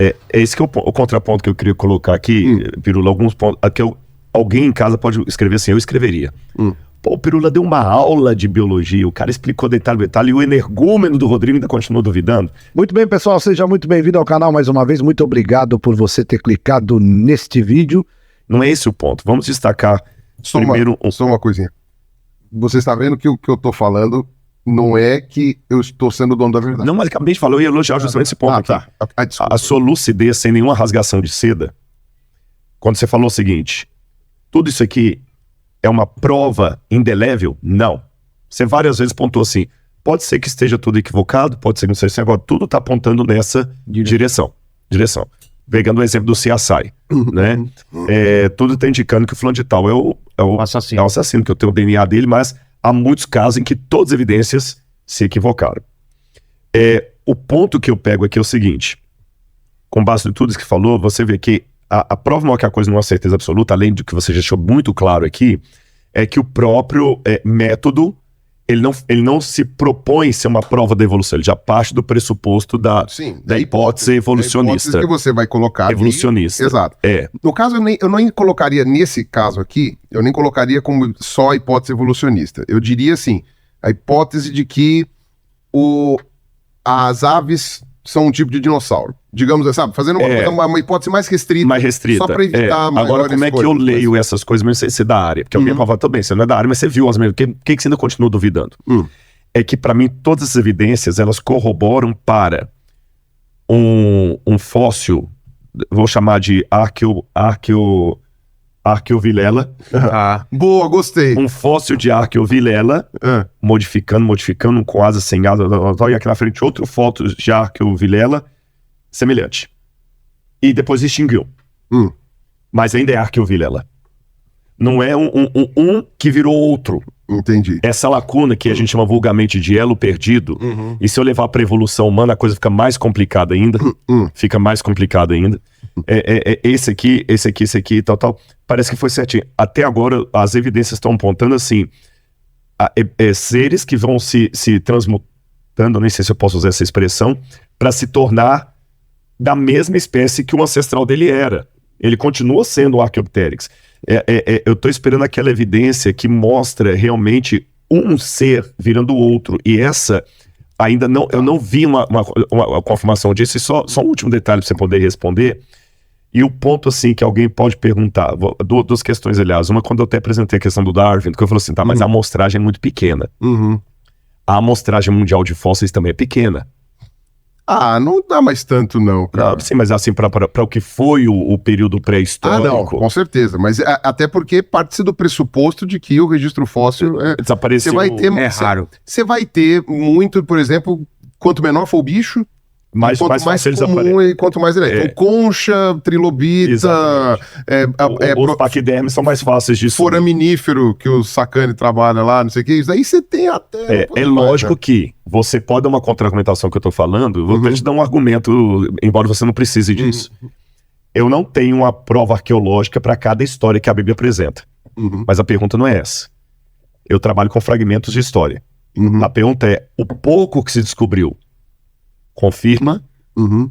É esse que é o contraponto que eu queria colocar aqui, Pirula, alguns pontos. Alguém em casa pode escrever assim, eu escreveria. Pô, o Pirula deu uma aula de biologia, o cara explicou detalhe por detalhe, e o energúmeno do Rodrigo ainda continua duvidando. Muito bem, pessoal, seja muito bem-vindo ao canal mais uma vez. Muito obrigado por você ter clicado neste vídeo. Não é esse o ponto. Vamos destacar Só uma coisinha. Você está vendo que o que eu estou falando não é que eu estou sendo o dono da verdade. Não, mas acabei de falar, eu ia elogiar justamente esse ponto aqui. Tá. A sua lucidez sem nenhuma rasgação de seda, quando você falou o seguinte, tudo isso aqui é uma prova indelével? Não. Você várias vezes pontuou assim, pode ser que esteja tudo equivocado, pode ser que não seja assim, agora tudo está apontando nessa direção. Pegando o exemplo do CSI, né? Tudo está indicando que o fulano de tal é o assassino, que eu tenho o DNA dele, mas há muitos casos em que todas as evidências se equivocaram. O ponto que eu pego aqui é o seguinte, com base em tudo isso que falou, você vê que a prova maior que a coisa não é uma certeza absoluta, além do que você já deixou muito claro aqui, é que o próprio método, ele não se propõe ser uma prova da evolução, ele já parte do pressuposto da hipótese evolucionista. A hipótese que você vai colocar evolucionista. Exato. No caso, eu não colocaria, nesse caso aqui, eu nem colocaria como só a hipótese evolucionista. Eu diria assim, a hipótese de que as aves são um tipo de dinossauro. Digamos, sabe, fazendo uma hipótese mais restrita. Só para evitar Agora, como é que eu leio essas coisas, mesmo sem ser da área? Porque alguém fala, também, você não é da área, mas você viu as mesmas. Por que você ainda continua duvidando? É que, para mim, todas as evidências, elas corroboram para um fóssil, vou chamar de Arqueovilela. Boa, gostei. Um fóssil de Arqueovilela, modificando com asas sem asas, e aqui na frente outro fóssil de Arqueovilela, semelhante. E depois extinguiu. Mas ainda é Arqueovilela. Não é um que virou outro. Entendi. Essa lacuna que a gente chama vulgarmente de elo perdido, e se eu levar para a evolução humana, a coisa fica mais complicada ainda. Fica mais complicada ainda. Esse aqui, tal. Parece que foi certinho. Até agora, as evidências estão apontando assim, seres que vão se transmutando, nem sei se eu posso usar essa expressão, para se tornar da mesma espécie que o ancestral dele era. Ele continua sendo o Archaeopteryx. Eu estou esperando aquela evidência que mostra realmente um ser virando o outro. E essa, ainda não, eu não vi uma confirmação disso. E só um último detalhe para você poder responder. E o ponto, assim, que alguém pode perguntar, duas questões, aliás. Uma, quando eu até apresentei a questão do Darwin, que eu falei assim, mas a amostragem é muito pequena. A amostragem mundial de fósseis também é pequena. Não dá mais tanto não, cara. Sim, mas assim, para o que foi o período pré-histórico... não, com certeza. Mas até porque parte-se do pressuposto de que o registro fóssil... desapareceu. É raro. Você vai ter muito, por exemplo, quanto menor for o bicho... Quanto mais comum e quanto mais ele é. Então, concha, trilobita... Os paquidermes são mais fáceis de... Foraminífero, que o Sacani trabalha lá, não sei o que. Isso aí você tem até... É lógico que você pode dar uma contra-argumentação que eu tô falando, vou te dar um argumento, embora você não precise disso. Eu não tenho uma prova arqueológica para cada história que a Bíblia apresenta. Mas a pergunta não é essa. Eu trabalho com fragmentos de história. A pergunta é, o pouco que se descobriu confirma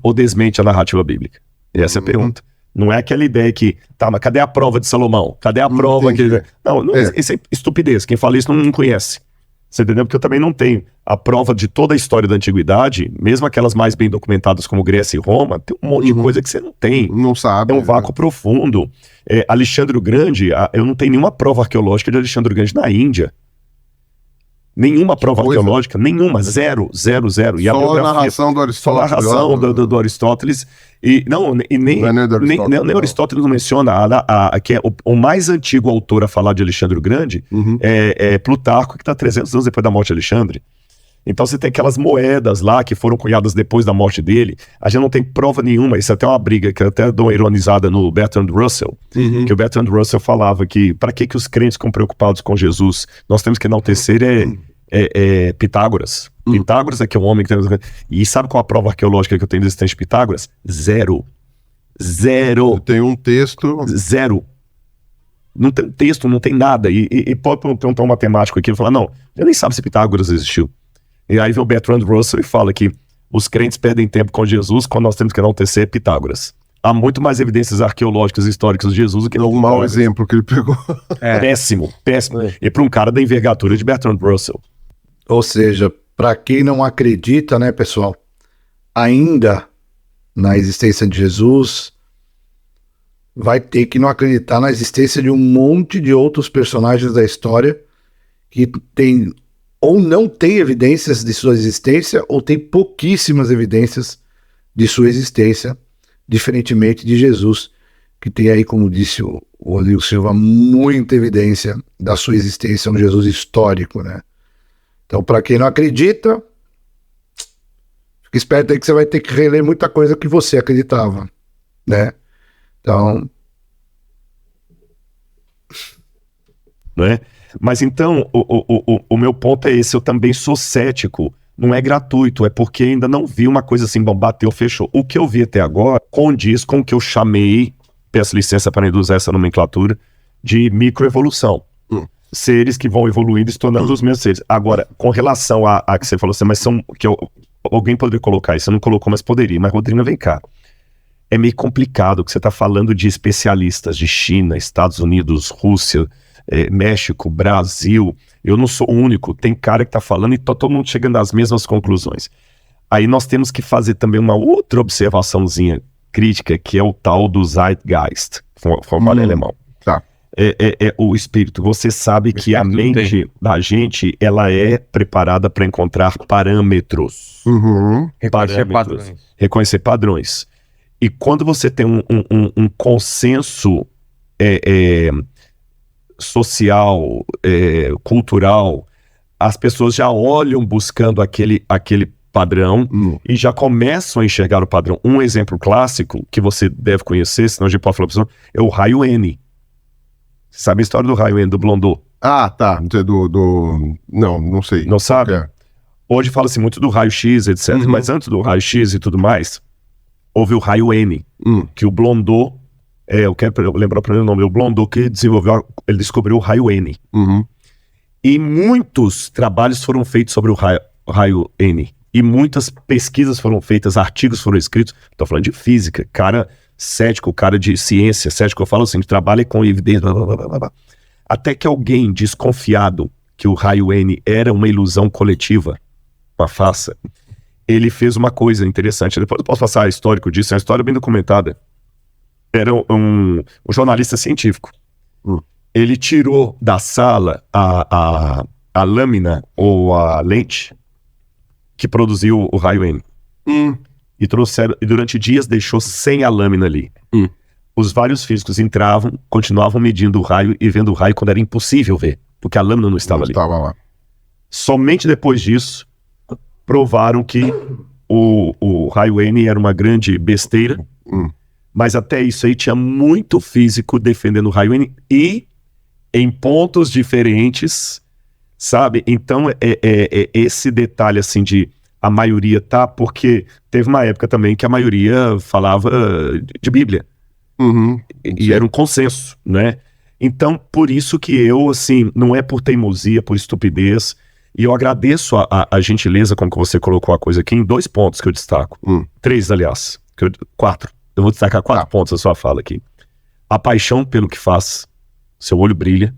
ou desmente a narrativa bíblica? E essa é a pergunta. Não é aquela ideia que, mas cadê a prova de Salomão? Cadê a prova que... Não, isso é estupidez. Quem fala isso não conhece. Você entendeu? Porque eu também não tenho a prova de toda a história da antiguidade, mesmo aquelas mais bem documentadas como Grécia e Roma, tem um monte de coisa que você não tem. Não sabe. É um vácuo profundo. Alexandre o Grande, eu não tenho nenhuma prova arqueológica de Alexandre o Grande na Índia. Nenhuma prova arqueológica, nenhuma, zero. E só a narração do Aristóteles. Só a narração do Aristóteles. Nem Aristóteles não menciona, que é o mais antigo autor a falar de Alexandre o Grande, é Plutarco, que está 300 anos depois da morte de Alexandre. Então você tem aquelas moedas lá que foram cunhadas depois da morte dele, a gente não tem prova nenhuma. Isso é até uma briga que eu até dou uma ironizada no Bertrand Russell, que o Bertrand Russell falava que para que os crentes ficam preocupados com Jesus? Nós temos que enaltecer Pitágoras. Pitágoras é que é um homem que tem... E sabe qual a prova arqueológica que eu tenho da existência de Pitágoras? Zero. Eu tenho um texto... Zero. Não tem texto, não tem nada. E pode perguntar um matemático aqui e falar, não, eu nem sabe se Pitágoras existiu. E aí vem o Bertrand Russell e fala que os crentes perdem tempo com Jesus quando nós temos que enaltecer Pitágoras. Há muito mais evidências arqueológicas e históricas de Jesus do que... Um mau exemplo que ele pegou. Péssimo. E para um cara da envergadura de Bertrand Russell. Ou seja, para quem não acredita, né, pessoal, ainda na existência de Jesus, vai ter que não acreditar na existência de um monte de outros personagens da história que tem ou não tem evidências de sua existência ou tem pouquíssimas evidências de sua existência, diferentemente de Jesus, que tem aí, como disse o Rodrigo Silva, muita evidência da sua existência, um Jesus histórico, né? Então, para quem não acredita, fica esperto aí que você vai ter que reler muita coisa que você acreditava, né? Então... Não é? Mas então, o meu ponto é esse, eu também sou cético. Não é gratuito, é porque ainda não vi uma coisa assim, bom, bateu, fechou. O que eu vi até agora condiz com o que eu chamei, peço licença para usar essa nomenclatura, de microevolução. Seres que vão evoluindo e se tornando os mesmos seres. Agora, com relação a que você falou assim, mas são... alguém poderia colocar isso, você não colocou, mas poderia. Mas, Rodrigo, vem cá. É meio complicado que você está falando de especialistas de China, Estados Unidos, Rússia, México, Brasil. Eu não sou o único, tem cara que está falando e tá todo mundo chegando às mesmas conclusões. Aí nós temos que fazer também uma outra observaçãozinha crítica, que é o tal do Zeitgeist, formado em alemão. Tá. É o espírito. Você sabe que a mente da gente, ela é preparada para encontrar parâmetros. Reconhecer padrões. E quando você tem um consenso social, cultural, as pessoas já olham buscando aquele padrão e já começam a enxergar o padrão. Um exemplo clássico que você deve conhecer, senão a gente pode falar para você, é o raio N. Você sabe a história do raio N, do Blondeau? Ah, tá. Não sei. Não sabe? Hoje fala-se muito do raio X, etc. Mas antes do raio X e tudo mais, houve o raio N, que o Blondeau, eu quero lembrar para mim o nome, o Blondeau que ele descobriu o raio N. E muitos trabalhos foram feitos sobre o raio N. E muitas pesquisas foram feitas, artigos foram escritos. Estou falando de física, cara cético, cara de ciência, cético, eu falo assim, que trabalha com evidência, blá, blá, blá, blá. Até que alguém desconfiado que o raio N era uma ilusão coletiva, uma farsa, ele fez uma coisa interessante. Depois eu posso passar histórico disso, é uma história bem documentada. Era um jornalista científico. Ele tirou da sala a lâmina ou a lente que produziu o raio N. E durante dias deixou sem a lâmina ali. Os vários físicos entravam, continuavam medindo o raio e vendo o raio quando era impossível ver, porque a lâmina não estava ali. Lá. Somente depois disso, provaram que o raio N era uma grande besteira, mas até isso aí tinha muito físico defendendo o raio N e em pontos diferentes, sabe? Então, esse detalhe assim de a maioria tá, porque teve uma época também que a maioria falava de Bíblia. E era um consenso, né? Então, por isso que eu, assim, não é por teimosia, por estupidez, e eu agradeço a gentileza com que você colocou a coisa aqui em 2 pontos que eu destaco. 3, aliás. 4. Eu vou destacar 4 pontos da sua fala aqui. A paixão pelo que faz. Seu olho brilha.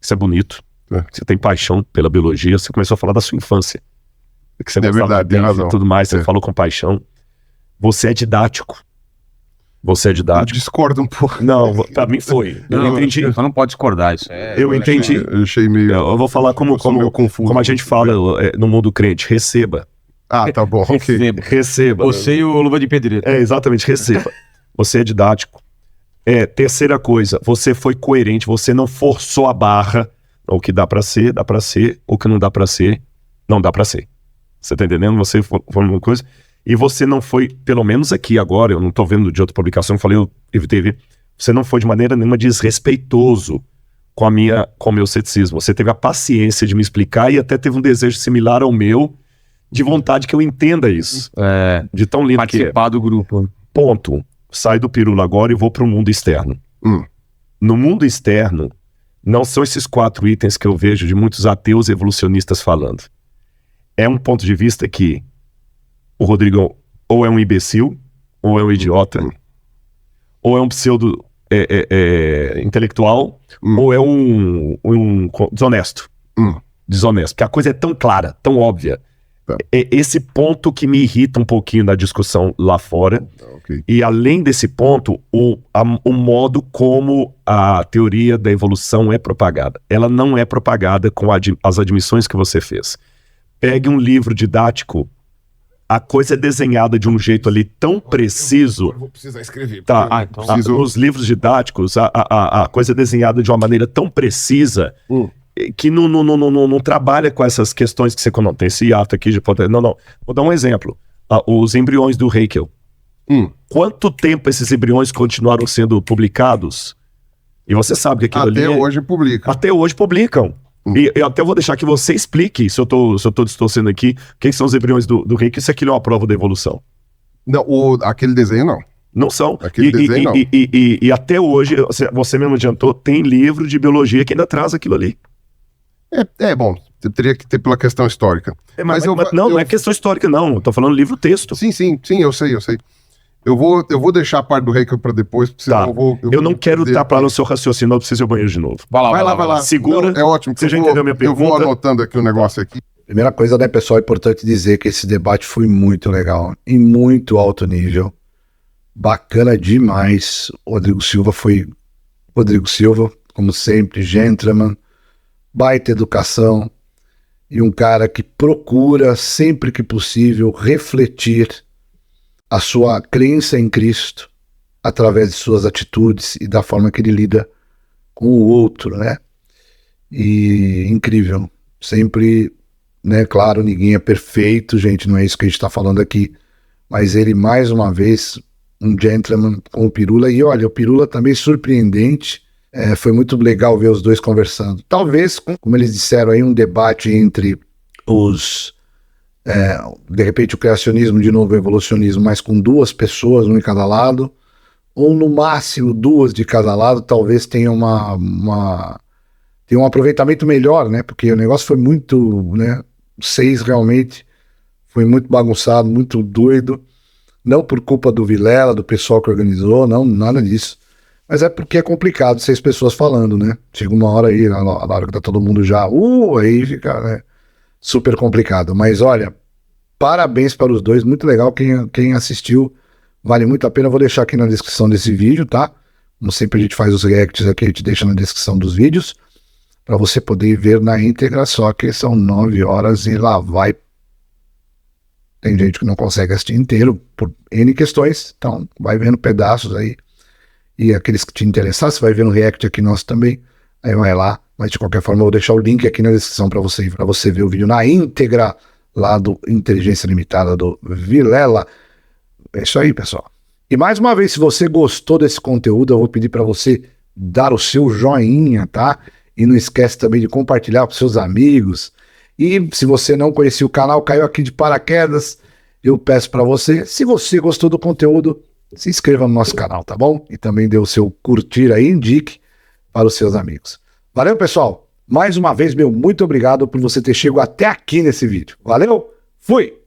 Isso é bonito. Você tem paixão pela biologia. Você começou a falar da sua infância. Que você verdade, tem razão. E tudo mais, você falou com paixão. Você é didático. Eu discordo um pouco. Não, pra mim foi. Eu entendi. Você não pode discordar, isso eu entendi. Eu achei meio... Eu vou falar como a gente fala no mundo crente. Receba. Ah, tá bom. Receba. Você e o Luva de Pedreiro. Exatamente, receba. Você é didático. Terceira coisa, você foi coerente, você não forçou a barra. O que dá pra ser, dá pra ser. O que não dá pra ser, não dá pra ser. Você tá entendendo? Você foi uma coisa... E você não foi, pelo menos aqui agora, eu não tô vendo de outra publicação, eu falei, eu evitei ver, você não foi de maneira nenhuma desrespeitoso com o meu ceticismo. Você teve a paciência de me explicar e até teve um desejo similar ao meu, de vontade que eu entenda isso. De tão lindo que é. Participar do grupo. Ponto. Sai do pirula agora e vou pro mundo externo. No mundo externo, não são esses 4 itens que eu vejo de muitos ateus evolucionistas falando. É um ponto de vista que o Rodrigo ou é um imbecil, ou é um idiota, ou é um pseudo intelectual, ou é um desonesto. Desonesto. Porque a coisa é tão clara, tão óbvia. É esse ponto que me irrita um pouquinho na discussão lá fora. Okay. E além desse ponto, o modo como a teoria da evolução é propagada. Ela não é propagada com as admissões que você fez. Pegue um livro didático, a coisa é desenhada de um jeito ali tão preciso. Eu vou precisar escrever. Tá, nos livros didáticos, a coisa é desenhada de uma maneira tão precisa que não trabalha com essas questões que você tem esse ato aqui de poder. Não. Vou dar um exemplo. Os embriões do Haeckel. Quanto tempo esses embriões continuaram sendo publicados? E você sabe que aquilo ali... Até hoje publicam. E eu até vou deixar que você explique, se eu tô distorcendo aqui, quem são os embriões do Haeckel, se aquilo é uma prova da evolução. Não, aquele desenho não. Não são. Aquele desenho não. E até hoje, você mesmo adiantou, tem livro de biologia que ainda traz aquilo ali. Bom, teria que ter pela questão histórica. Não é questão histórica, não. Eu tô falando livro-texto. Sim, eu sei. Eu vou deixar a parte do Haeckel para depois, porque senão eu não quero tapar no seu raciocínio, eu preciso ir ao banheiro de novo. Vai lá. Segura. Não, é ótimo. Você já entendeu a minha pergunta? Eu vou anotando aqui o negócio aqui. Primeira coisa, né, pessoal, é importante dizer que esse debate foi muito legal, em muito alto nível. Bacana demais. Rodrigo Silva, como sempre, gentleman, baita educação e um cara que procura, sempre que possível, refletir a sua crença em Cristo através de suas atitudes e da forma que ele lida com o outro, né? E incrível. Sempre, né? Claro, ninguém é perfeito, gente, não é isso que a gente está falando aqui. Mas ele, mais uma vez, um gentleman com o Pirula. E olha, o Pirula também surpreendente. Foi muito legal ver os dois conversando. Talvez, como eles disseram aí, um debate entre de repente o criacionismo, de novo o evolucionismo, mas com duas pessoas, um em cada lado, ou no máximo duas de cada lado, talvez tenha tenha um aproveitamento melhor, né? Porque o negócio foi muito, né? 6 realmente foi muito bagunçado, muito doido, não por culpa do Vilela, do pessoal que organizou, não, nada disso, mas é porque é complicado 6 pessoas falando, né? Chega uma hora aí, na hora que tá todo mundo já, aí fica, né? Super complicado, mas olha, parabéns para os dois, muito legal, quem assistiu, vale muito a pena, eu vou deixar aqui na descrição desse vídeo, tá? Como sempre a gente faz os reacts aqui, a gente deixa na descrição dos vídeos, para você poder ver na íntegra, só que são 9 horas e lá vai. Tem gente que não consegue assistir inteiro, por N questões, então vai vendo pedaços aí, e aqueles que te interessar, você vai ver no react aqui nosso também, aí vai lá. Mas de qualquer forma eu vou deixar o link aqui na descrição para você ver o vídeo na íntegra lá do Inteligência Limitada do Vilela. É isso aí, pessoal. E mais uma vez, se você gostou desse conteúdo, eu vou pedir para você dar o seu joinha, tá? E não esquece também de compartilhar com seus amigos. E se você não conhecia o canal, caiu aqui de paraquedas, eu peço para você, se você gostou do conteúdo, se inscreva no nosso canal, tá bom? E também dê o seu curtir aí, indique para os seus amigos. Valeu, pessoal. Mais uma vez, muito obrigado por você ter chegado até aqui nesse vídeo. Valeu, fui!